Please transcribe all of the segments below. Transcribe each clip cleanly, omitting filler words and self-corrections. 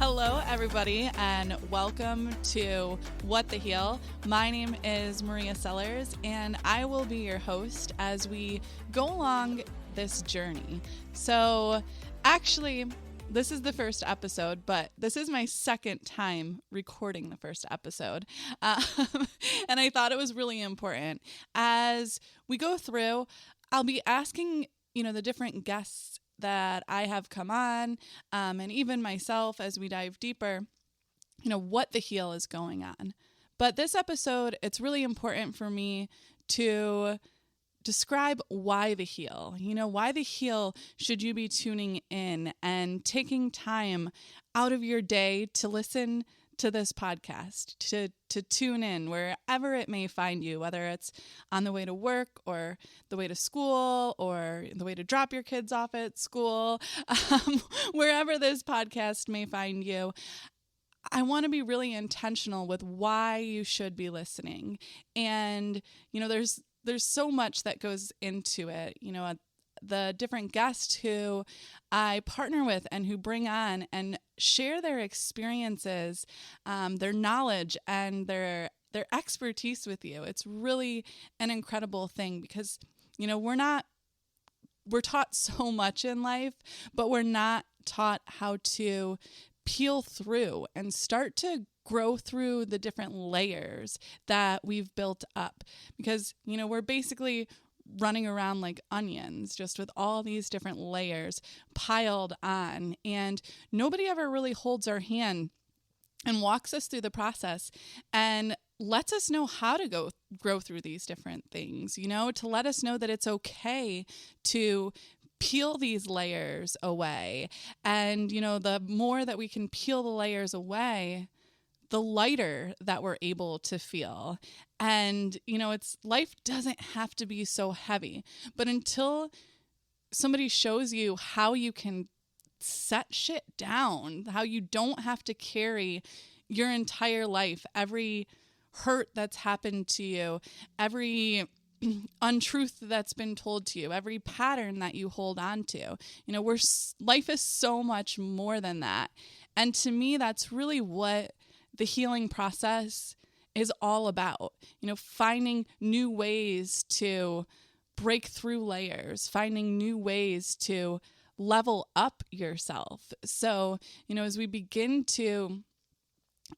Hello, everybody, and welcome to What the Heal. My name is Maria Sellars, and I will be your host as we go along this journey. So, actually, this is the first episode, but this is my second time recording the first episode. And I thought it was really important. As we go through, I'll be asking, the different guests that I have come on, and even myself as we dive deeper, what the heal is going on. But this episode, it's really important for me to describe why the heal. Why the heal should you be tuning in and taking time out of your day to listen to this podcast, to tune in wherever it may find you, whether it's on the way to work or the way to school or the way to drop your kids off at school, wherever this podcast may find you. I want to be really intentional with why you should be listening. And, there's so much that goes into it. The different guests who I partner with and who bring on and share their experiences, their knowledge, and their expertise with you. It's really an incredible thing because, we're taught so much in life, but we're not taught how to peel through and start to grow through the different layers that we've built up because, we're basically running around like onions, just with all these different layers piled on. And nobody ever really holds our hand and walks us through the process and lets us know how to grow through these different things, to let us know that it's okay to peel these layers away. And, the more that we can peel the layers away, the lighter that we're able to feel. And, life doesn't have to be so heavy, but until somebody shows you how you can set shit down, how you don't have to carry your entire life, every hurt that's happened to you, every untruth that's been told to you, every pattern that you hold on to, life is so much more than that. And to me, that's really what the healing process is all about, finding new ways to break through layers, finding new ways to level up yourself. So, as we begin to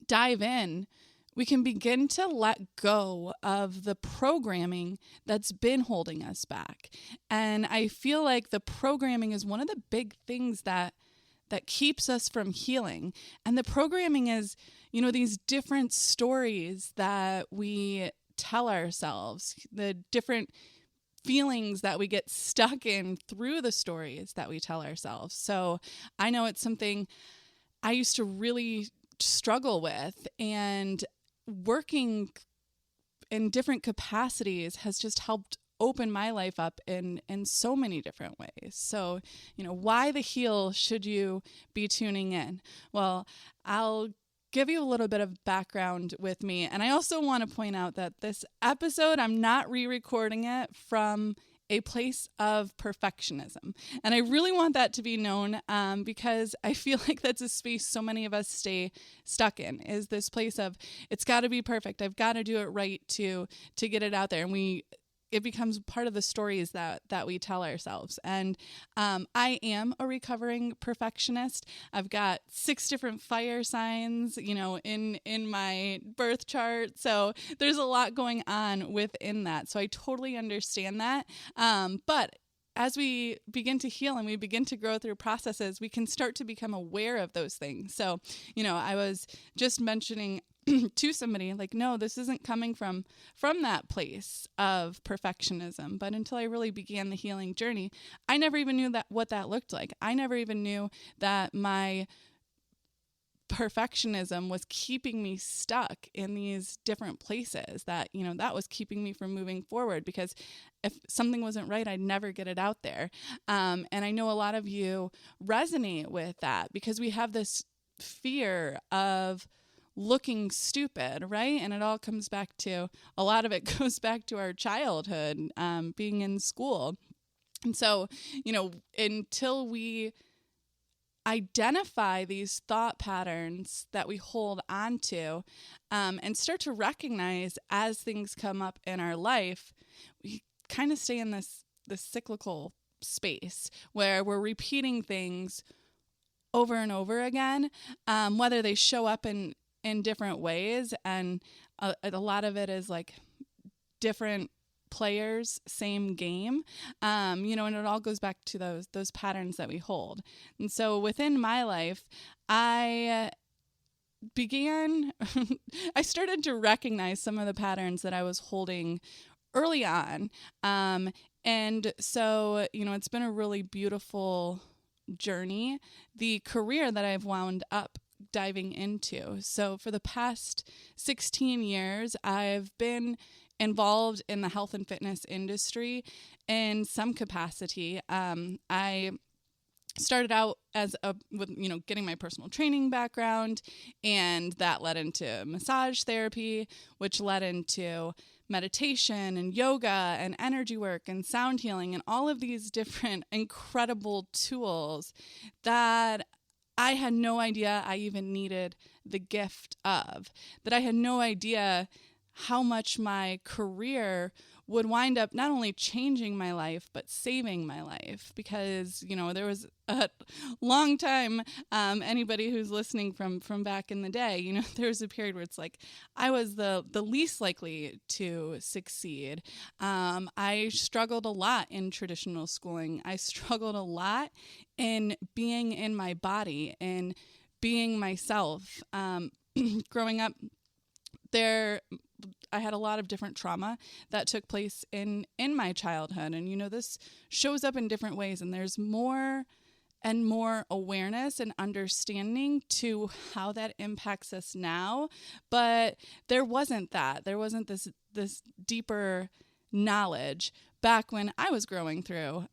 dive in, we can begin to let go of the programming that's been holding us back. And I feel like the programming is one of the big things that keeps us from healing. And the programming is, these different stories that we tell ourselves, the different feelings that we get stuck in through the stories that we tell ourselves. So I know it's something I used to really struggle with, and working in different capacities has just helped open my life up in so many different ways. So, why the heal should you be tuning in? Well, I'll give you a little bit of background with me. And I also want to point out that this episode, I'm not re-recording it from a place of perfectionism. And I really want that to be known because I feel like that's a space so many of us stay stuck in, is this place of, it's got to be perfect. I've got to do it right to get it out there. And it becomes part of the stories that we tell ourselves. And I am a recovering perfectionist. I've got 6 different fire signs, in my birth chart. So there's a lot going on within that. So I totally understand that. But as we begin to heal and we begin to grow through processes, we can start to become aware of those things. So, I was just mentioning to somebody, like, no, this isn't coming from that place of perfectionism. But until I really began the healing journey, I never even knew what that looked like. I never even knew that my perfectionism was keeping me stuck in these different places, that, that was keeping me from moving forward, because if something wasn't right, I'd never get it out there. And I know a lot of you resonate with that because we have this fear of looking stupid, right? And it all comes back to, a lot of it goes back to our childhood, being in school. And so, until we identify these thought patterns that we hold onto, and start to recognize as things come up in our life, we kind of stay in this cyclical space where we're repeating things over and over again, whether they show up in different ways. And a lot of it is like different players, same game, and it all goes back to those patterns that we hold. And so within my life, I started to recognize some of the patterns that I was holding early on. And so, it's been a really beautiful journey, the career that I've wound up diving into. So for the past 16 years, I've been involved in the health and fitness industry in some capacity. I started out with getting my personal training background, and that led into massage therapy, which led into meditation and yoga and energy work and sound healing and all of these different incredible tools that I had no idea I even needed the gift of, that I had no idea how much my career would wind up not only changing my life, but saving my life. Because, there was a long time, anybody who's listening from back in the day, there was a period where it's like, I was the least likely to succeed. I struggled a lot in traditional schooling. I struggled a lot in being in my body and being myself. Growing up, I had a lot of different trauma that took place in my childhood. And, this shows up in different ways. And there's more and more awareness and understanding to how that impacts us now. But there wasn't that. There wasn't this deeper knowledge back when I was growing through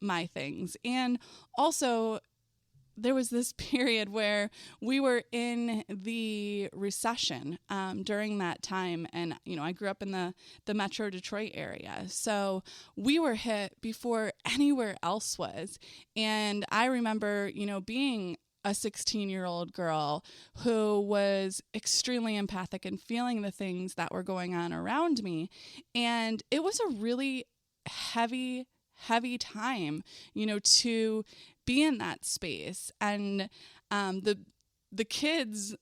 my things. And also, there was this period where we were in the recession during that time. And, I grew up in the Metro Detroit area. So we were hit before anywhere else was. And I remember, being a 16-year-old girl who was extremely empathic and feeling the things that were going on around me. And it was a really heavy time, to be in that space. And the kids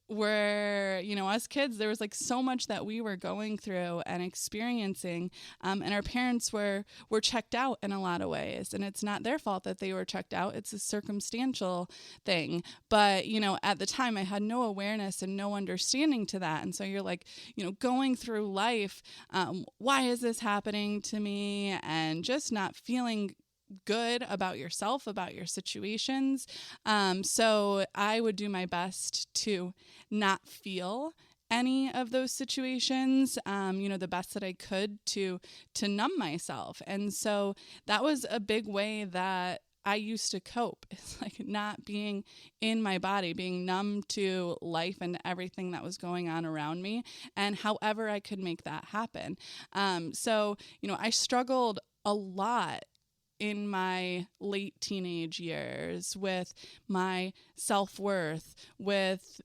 were, us kids, there was like so much that we were going through and experiencing, and our parents were checked out in a lot of ways. And it's not their fault that they were checked out. It's a circumstantial thing. But, at the time I had no awareness and no understanding to that. And so you're like, going through life, why is this happening to me? And just not feeling good about yourself, about your situations. So I would do my best to not feel any of those situations, the best that I could to numb myself. And so that was a big way that I used to cope. It's like not being in my body, being numb to life and everything that was going on around me, and however I could make that happen. So, I struggled a lot in my late teenage years with my self-worth, with,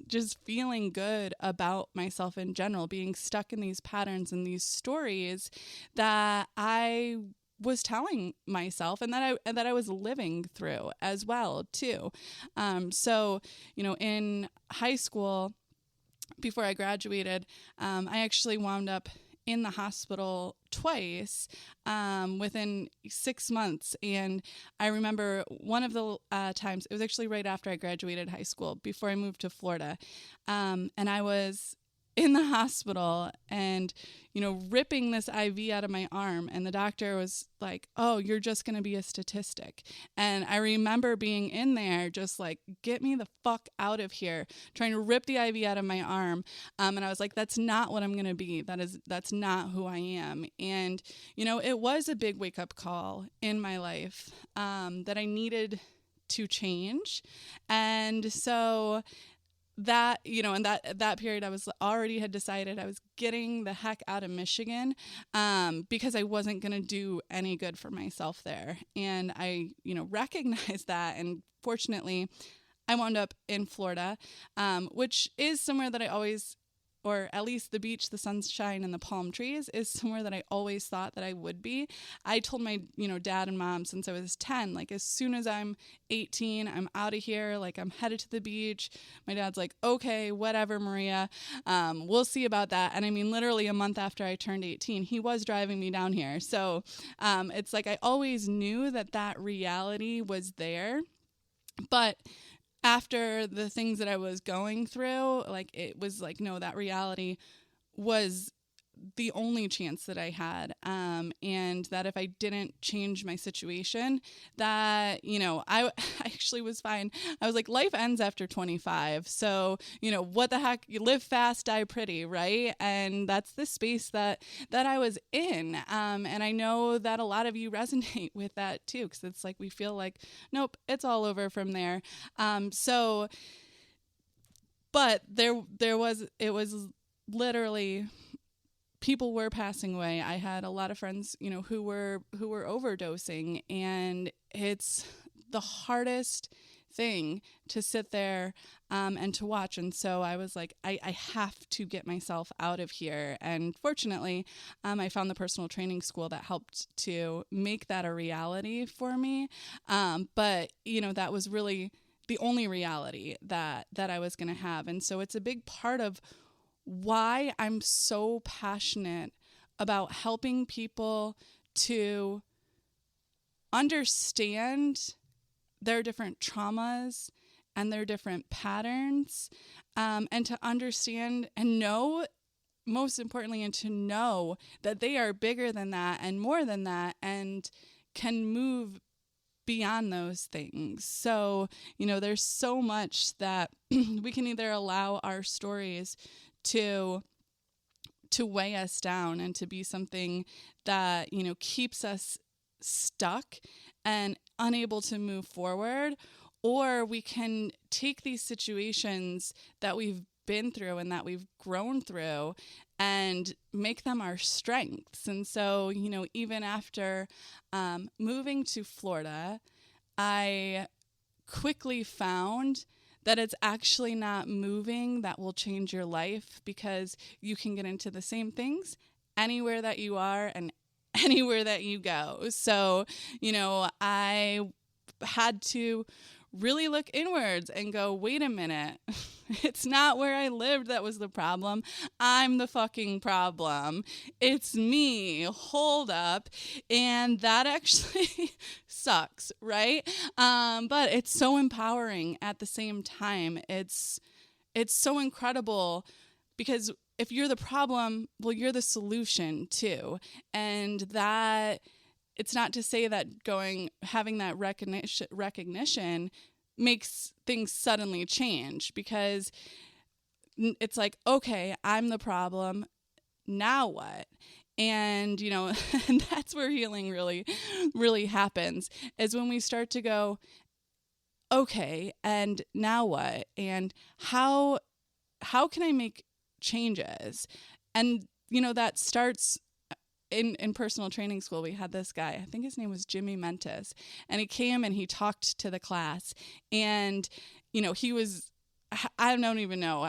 just feeling good about myself in general, being stuck in these patterns and these stories that I was telling myself and that I was living through as well too. So, in high school, before I graduated, I actually wound up in the hospital twice within 6 months. And I remember one of the times, it was actually right after I graduated high school, before I moved to Florida. And I was in the hospital and, ripping this IV out of my arm. And the doctor was like, "Oh, you're just going to be a statistic." And I remember being in there just like, "Get me the fuck out of here," trying to rip the IV out of my arm. And I was like, that's not what I'm going to be. That's not who I am. And, it was a big wake up call in my life that I needed to change. And so that, in that period, I was already had decided I was getting the heck out of Michigan, because I wasn't going to do any good for myself there. And I, recognized that. And fortunately, I wound up in Florida, which is somewhere that I always, or at least the beach, the sunshine, and the palm trees is somewhere that I always thought that I would be. I told my, dad and mom since I was 10, like, as soon as I'm 18, I'm out of here. Like, I'm headed to the beach. My dad's like, okay, whatever, Maria. We'll see about that. And I mean, literally a month after I turned 18, he was driving me down here. So it's like I always knew that reality was there. But after the things that I was going through, like, it was like, no, that reality was the only chance that I had. And that if I didn't change my situation, that, I actually was fine. I was like, life ends after 25. So, what the heck, you live fast, die pretty, right? And that's the space that I was in. And I know that a lot of you resonate with that too, because it's like, we feel like, nope, it's all over from there. But it was literally, people were passing away. I had a lot of friends, who were overdosing, and it's the hardest thing to sit there and to watch. And so I was like, I have to get myself out of here. And fortunately, I found the personal training school that helped to make that a reality for me. But that was really the only reality that I was going to have. And so it's a big part of why I'm so passionate about helping people to understand their different traumas and their different patterns, and to understand and know, most importantly, and to know that they are bigger than that and more than that, and can move beyond those things. So, there's so much that we can either allow our stories to weigh us down and to be something that, keeps us stuck and unable to move forward, or we can take these situations that we've been through and that we've grown through and make them our strengths. And so, even after moving to Florida, I quickly found that it's actually not moving that will change your life, because you can get into the same things anywhere that you are and anywhere that you go. So, I had to really look inwards and go, wait a minute, it's not where I lived that was the problem. I'm the fucking problem. It's me. Hold up. And that actually sucks, right? But it's so empowering at the same time. It's so incredible, because if you're the problem, well, you're the solution too. And that, it's not to say that having that recognition makes things suddenly change, because it's like, okay, I'm the problem. Now what? And, and that's where healing really, really happens, is when we start to go, okay, and now what? And how can I make changes? And, that starts in personal training school. We had this guy, I think his name was Jimmy Mentis, and he came and he talked to the class, and, he was, I don't even know.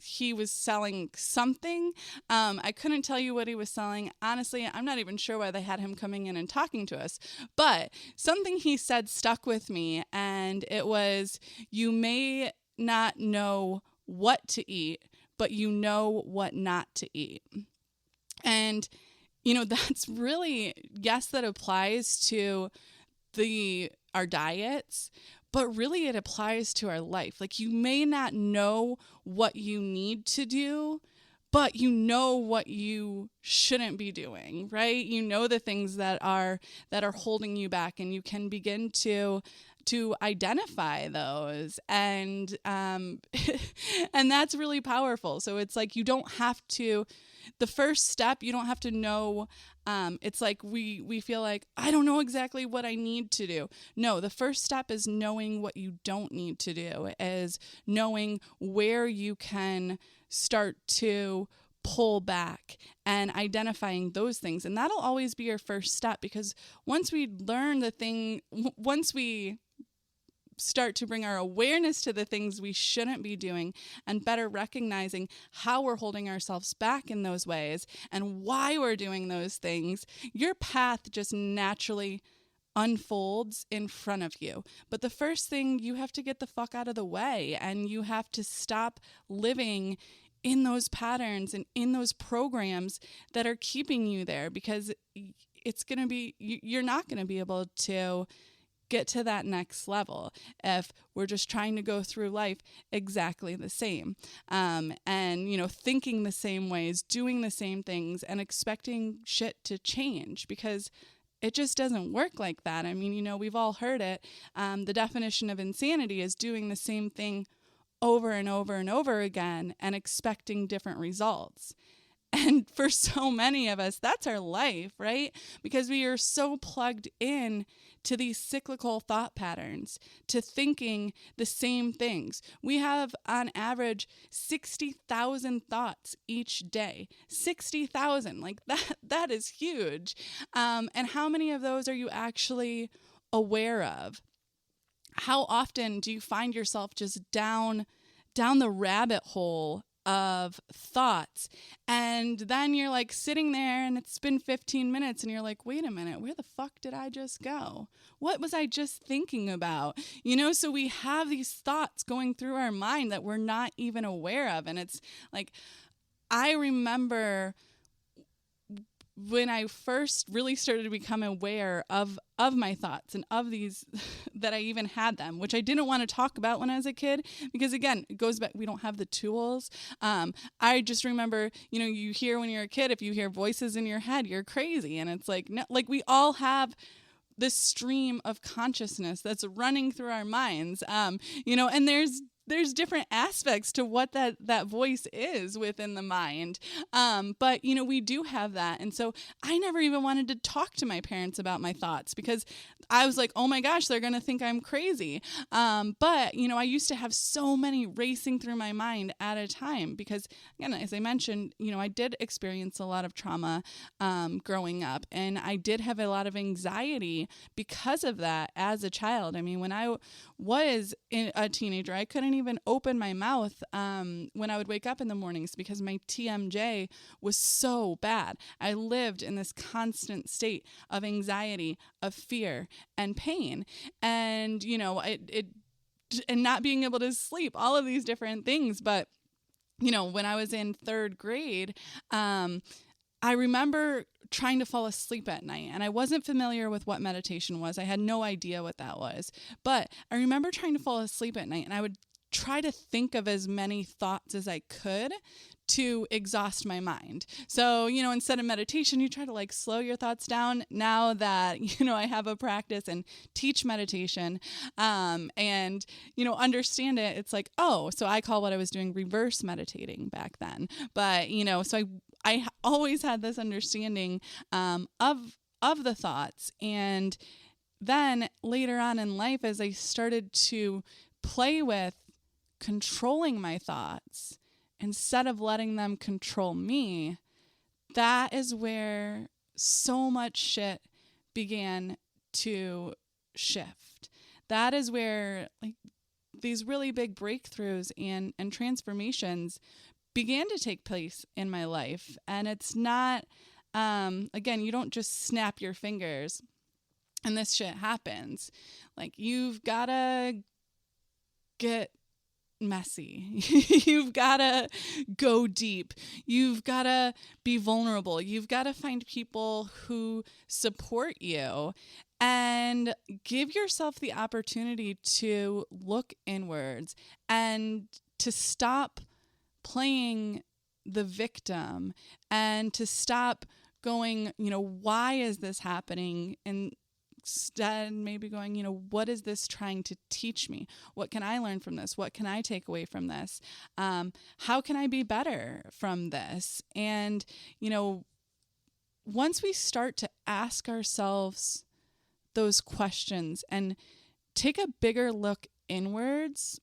He was selling something. I couldn't tell you what he was selling. Honestly, I'm not even sure why they had him coming in and talking to us, but something he said stuck with me. And it was, you may not know what to eat, but you know what not to eat. And, that's really, yes, that applies to our diets, but really it applies to our life. Like, you may not know what you need to do, but you know what you shouldn't be doing, right? You know the things that are holding you back, and you can begin to to identify those. And and that's really powerful. So it's like, you don't have to, the first step, you don't have to know. It's like we feel like, I don't know exactly what I need to do. No, the first step is knowing what you don't need to do, is knowing where you can start to pull back and identifying those things. And that'll always be your first step, because once we learn once we start to bring our awareness to the things we shouldn't be doing, and better recognizing how we're holding ourselves back in those ways and why we're doing those things, your path just naturally unfolds in front of you. But the first thing, you have to get the fuck out of the way, and you have to stop living in those patterns and in those programs that are keeping you there, because you're not going to be able to get to that next level if we're just trying to go through life exactly the same, and thinking the same ways, doing the same things, and expecting shit to change, because it just doesn't work like that. I mean, we've all heard it. The definition of insanity is doing the same thing over and over and over again and expecting different results. And for so many of us, that's our life, right? Because we are so plugged in to these cyclical thought patterns, to thinking the same things. We have, on average, 60,000 thoughts each day. 60,000, like that is huge. And how many of those are you actually aware of? How often do you find yourself just down the rabbit hole of thoughts, and then you're like sitting there and it's been 15 minutes and you're like, wait a minute, where the fuck did I just go? What was I just thinking about? So we have these thoughts going through our mind that we're not even aware of. And it's like, I remember when I first really started to become aware of my thoughts and of these, that I even had them, which I didn't want to talk about when I was a kid, because again, it goes back, we don't have the tools. I just remember, you hear when you're a kid, if you hear voices in your head, you're crazy. And it's like, no, like we all have this stream of consciousness that's running through our minds, and there's different aspects to what that voice is within the mind. But, we do have that. And so I never even wanted to talk to my parents about my thoughts, because I was like, oh my gosh, they're going to think I'm crazy. But, I used to have so many racing through my mind at a time, because, again, as I mentioned, I did experience a lot of trauma growing up, and I did have a lot of anxiety because of that as a child. I mean, when I was a teenager, I couldn't even open my mouth when I would wake up in the mornings, because my TMJ was so bad. I lived in this constant state of anxiety, of fear, and pain, and and not being able to sleep, all of these different things. But when I was in third grade, I remember trying to fall asleep at night, and I wasn't familiar with what meditation was. I had no idea what that was, but I remember trying to fall asleep at night, and I would try to think of as many thoughts as I could to exhaust my mind. So, instead of meditation, you try to like slow your thoughts down. Now that, I have a practice and teach meditation, and, understand it, it's like, oh, so I call what I was doing reverse meditating back then. But, so I always had this understanding, of the thoughts. And then later on in life, as I started to play with controlling my thoughts instead of letting them control me, that is where so much shit began to shift. That is where like these really big breakthroughs and transformations began to take place in my life. And it's not, again, you don't just snap your fingers and this shit happens. Like, you've got to get messy. You've got to go deep. You've got to be vulnerable. You've got to find people who support you and give yourself the opportunity to look inwards and to stop playing the victim and to stop going, why is this happening? And instead maybe going, what is this trying to teach me? What can I learn from this? What can I take away from this? How can I be better from this? And, once we start to ask ourselves those questions and take a bigger look inwards,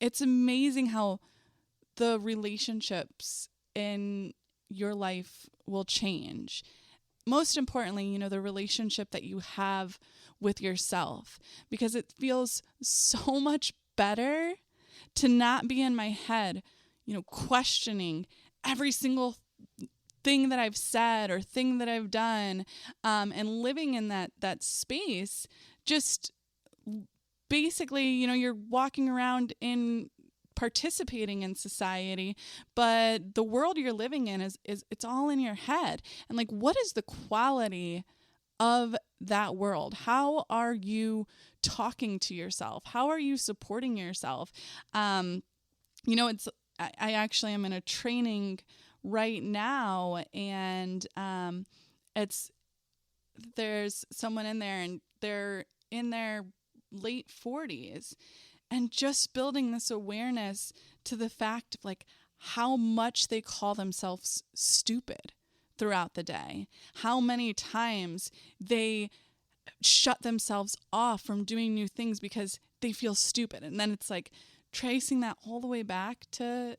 it's amazing how the relationships in your life will change. Most importantly, the relationship that you have with yourself, because it feels so much better to not be in my head, questioning every single thing that I've said or thing that I've done, and living in that space. Just basically, you're walking around in participating in society, but the world you're living in is it's all in your head. And like, what is the quality of that world? How are you talking to yourself? How are you supporting yourself? I actually am in a training right now, and there's someone in there, and they're in their late 40s, and just building this awareness to the fact of like how much they call themselves stupid throughout the day, how many times they shut themselves off from doing new things because they feel stupid. And then it's like tracing that all the way back to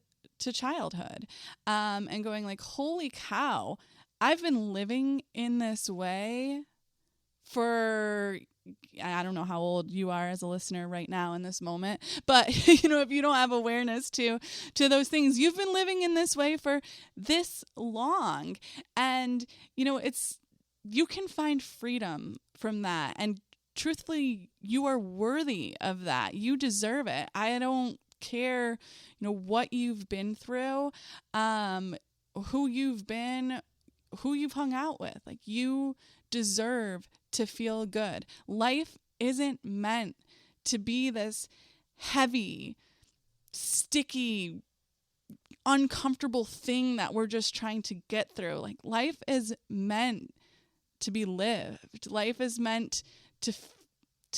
childhood, and going like, holy cow, I've been living in this way for, I don't know how old you are as a listener right now in this moment, but if you don't have awareness to those things, you've been living in this way for this long. And you can find freedom from that, and truthfully, you are worthy of that. You deserve it. I don't care what you've been through, who you've been, who you've hung out with. Like, you deserve to feel good. Life isn't meant to be this heavy, sticky, uncomfortable thing that we're just trying to get through. Like, life is meant to be lived. Life is meant to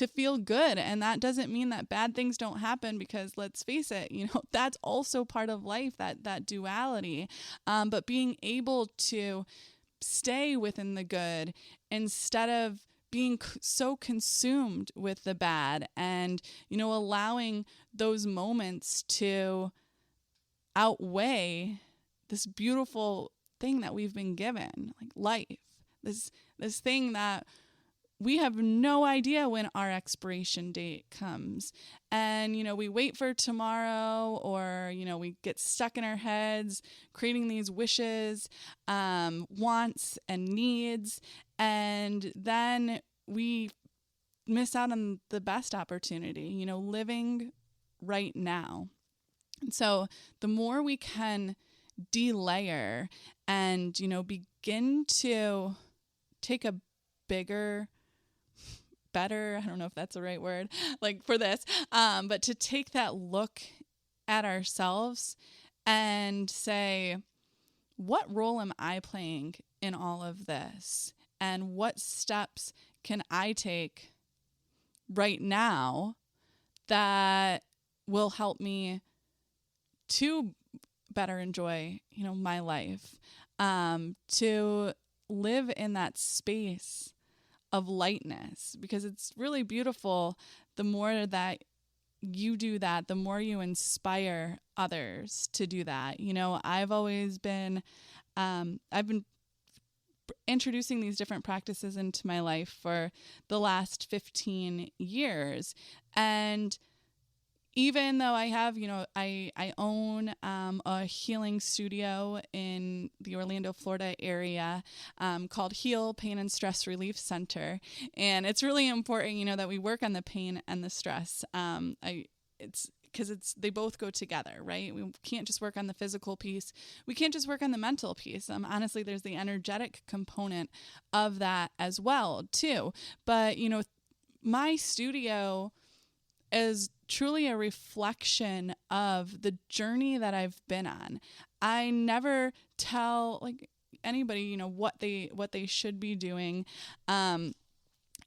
feel good. And that doesn't mean that bad things don't happen, because let's face it, that's also part of life, that duality. But being able to stay within the good instead of being so consumed with the bad, and, allowing those moments to outweigh this beautiful thing that we've been given, like life, this thing that we have no idea when our expiration date comes. And, we wait for tomorrow, or, we get stuck in our heads creating these wishes, wants and needs. And then we miss out on the best opportunity, living right now. And so the more we can delayer and, begin to take a bigger, better, I don't know if that's the right word, like for this, but to take that look at ourselves and say, what role am I playing in all of this? And what steps can I take right now that will help me to better enjoy, my life, to live in that space of lightness, because it's really beautiful. The more that you do that, the more you inspire others to do that. I've always been, I've been introducing these different practices into my life for the last 15 years. And even though I have, I own a healing studio in the Orlando, Florida area, called Heal Pain and Stress Relief Center. And it's really important, that we work on the pain and the stress. They both go together, right? We can't just work on the physical piece. We can't just work on the mental piece. Honestly, there's the energetic component of that as well, too. But, my studio is truly a reflection of the journey that I've been on. I never tell anybody, what they should be doing.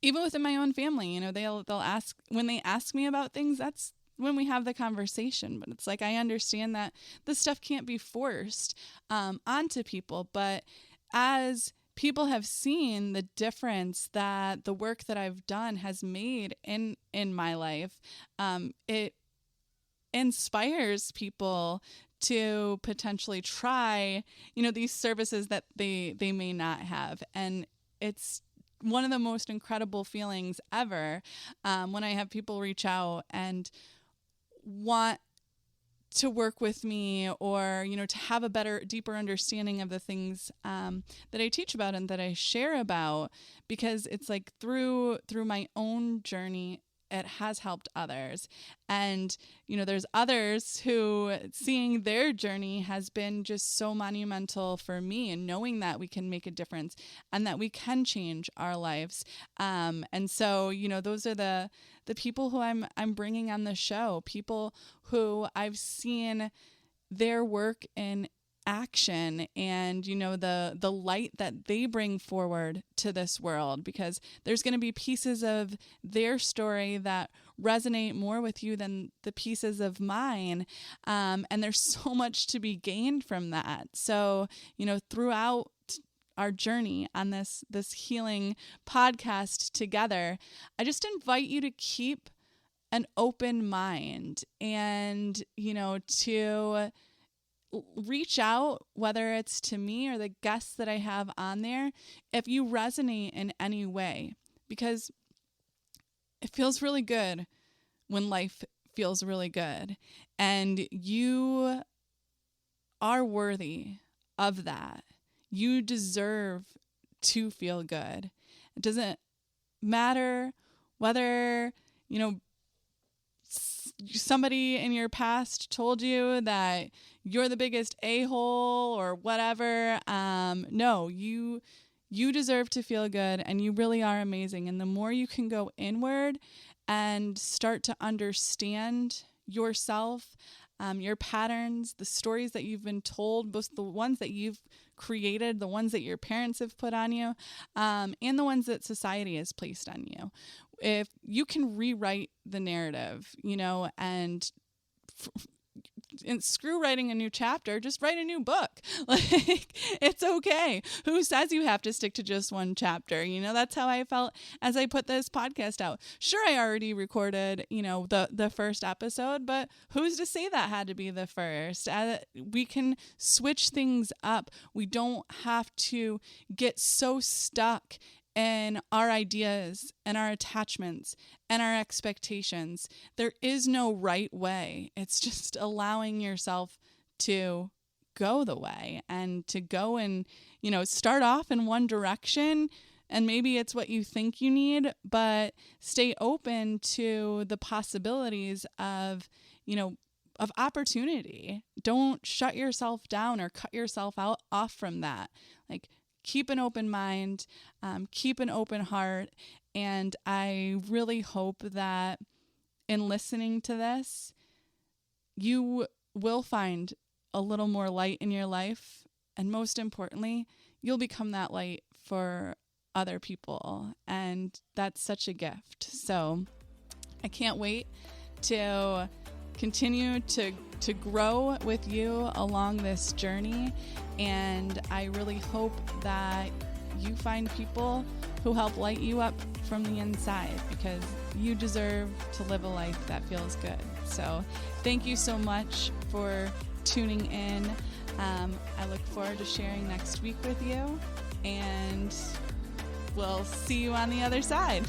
even within my own family, they'll ask, when they ask me about things, that's when we have the conversation. But it's like, I understand that this stuff can't be forced onto people. But as people have seen the difference that the work that I've done has made in my life, it inspires people to potentially try, these services that they may not have. And it's one of the most incredible feelings ever when I have people reach out and want to work with me, or, to have a better, deeper understanding of the things that I teach about and that I share about, because it's like through my own journey, it has helped others. And, there's others who seeing their journey has been just so monumental for me, and knowing that we can make a difference and that we can change our lives. And so, those are the people who I'm bringing on the show, people who I've seen their work in action, and the light that they bring forward to this world, because there's going to be pieces of their story that resonate more with you than the pieces of mine, and there's so much to be gained from that. So throughout our journey on this healing podcast together, I just invite you to keep an open mind, and to reach out, whether it's to me or the guests that I have on there, if you resonate in any way, because it feels really good when life feels really good, and you are worthy of that. You deserve to feel good. It doesn't matter whether, somebody in your past told you that you're the biggest a-hole or whatever. No, you deserve to feel good, and you really are amazing. And the more you can go inward and start to understand yourself, your patterns, the stories that you've been told, both the ones that you've created, the ones that your parents have put on you, and the ones that society has placed on you. If you can rewrite the narrative, and screw writing a new chapter, just write a new book. Like, it's okay. Who says you have to stick to just one chapter? That's how I felt as I put this podcast out. Sure, I already recorded, the first episode, but who's to say that had to be the first? We can switch things up. We don't have to get so stuck in our ideas and our attachments and our expectations. There is no right way. It's just allowing yourself to go the way, and to go and, start off in one direction, and maybe it's what you think you need, but stay open to the possibilities of, of opportunity. Don't shut yourself down or cut yourself off from that. Like, keep an open mind, keep an open heart. And I really hope that in listening to this, you will find a little more light in your life. And most importantly, you'll become that light for other people. And that's such a gift. So I can't wait to continue to grow with you along this journey. And I really hope that you find people who help light you up from the inside, because you deserve to live a life that feels good. So thank you so much for tuning in. I look forward to sharing next week with you, and we'll see you on the other side.